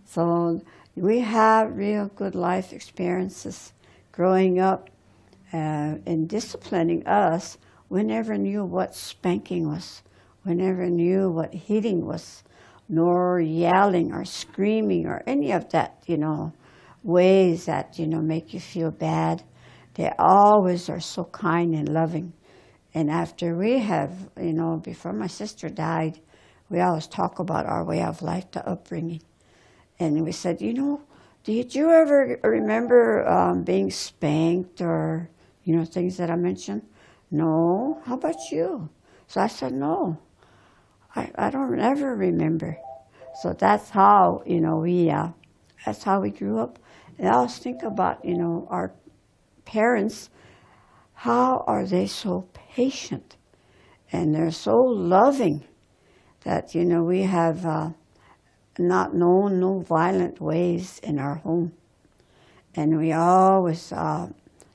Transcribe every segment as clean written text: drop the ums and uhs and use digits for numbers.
So we have real good life experiences growing up and disciplining us. We never knew what spanking was. We never knew what hitting was, nor yelling or screaming or any of that, ways that, make you feel bad. They always are so kind and loving. And after we have, before my sister died, we always talk about our way of life, the upbringing. And we said, did you ever remember being spanked or, things that I mentioned? No. How about you? So I said, no, I don't ever remember. So that's how, that's how we grew up. And I always think about, our parents, how are they so patient? And they're so loving that, we have not known no violent ways in our home. And we always,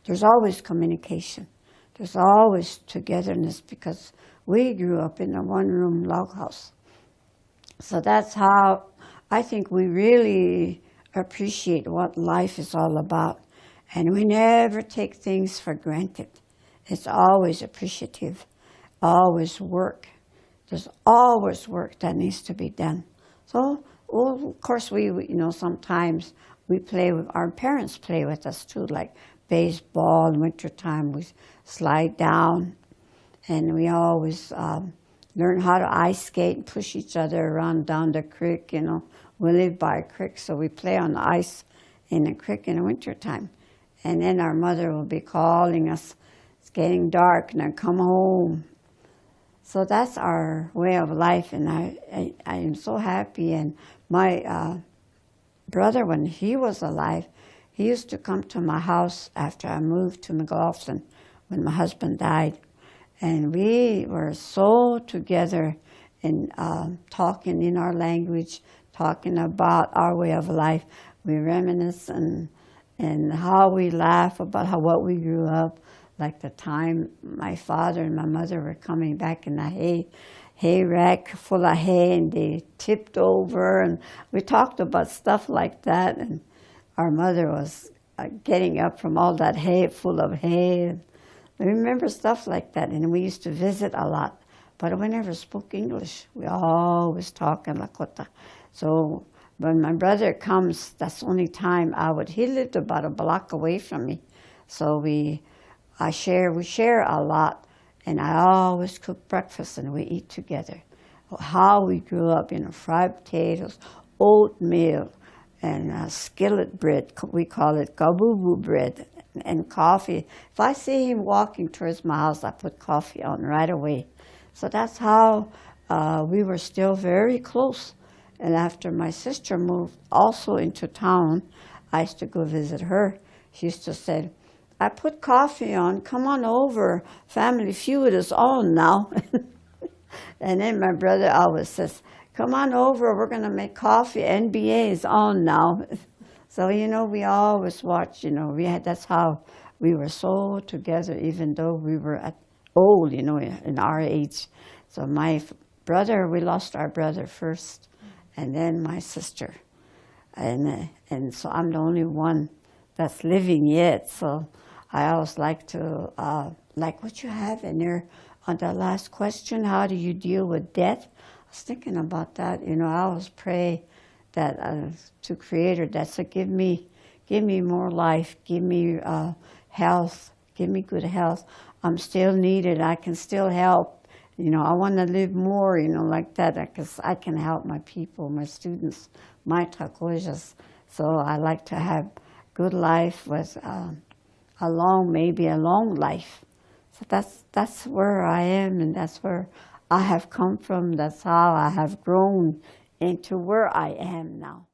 there's always communication. There's always togetherness because we grew up in a one-room log house. So that's how I think we really appreciate what life is all about. And we never take things for granted. It's always appreciative, always work. There's always work that needs to be done. So, well, of course, we sometimes we play with, our parents play with us too, like baseball in wintertime. We slide down, and we always learn how to ice skate and push each other around down the creek. We live by a creek, so we play on the ice in the creek in the wintertime. And then our mother will be calling us, it's getting dark, now come home. So that's our way of life, and I am so happy. And my brother, when he was alive, he used to come to my house after I moved to McLaughlin when my husband died. And we were so together in talking in our language, talking about our way of life. We reminisce and how we laugh about what we grew up. Like the time my father and my mother were coming back in a hay rack full of hay, and they tipped over, and we talked about stuff like that. And our mother was getting up from all that hay, full of hay. And I remember stuff like that, and we used to visit a lot, but we never spoke English. We always talk in Lakota. So when my brother comes, that's the only time he lived about a block away from me. So we share a lot, and I always cook breakfast and we eat together. How we grew up, fried potatoes, oatmeal, and skillet bread, we call it kabubu bread, and coffee. If I see him walking towards my house, I put coffee on right away. So that's how we were still very close. And after my sister moved also into town, I used to go visit her. She used to say, I put coffee on, come on over, Family Feud is on now. And then my brother always says, come on over, we're going to make coffee, NBA is on now. So, we always watch, that's how we were so together, even though we were old, in our age. So my brother, we lost our brother first, and then my sister. And so I'm the only one that's living yet, so I always like to, like what you have in there on the last question, how do you deal with death? I was thinking about that. I always pray that to Creator, that so give me more life, give me health, give me good health. I'm still needed. I can still help. I want to live more, like that, because I can help my people, my students, my takojas. So I like to have good life with maybe a long life. So that's where I am, and that's where I have come from. That's how I have grown into where I am now.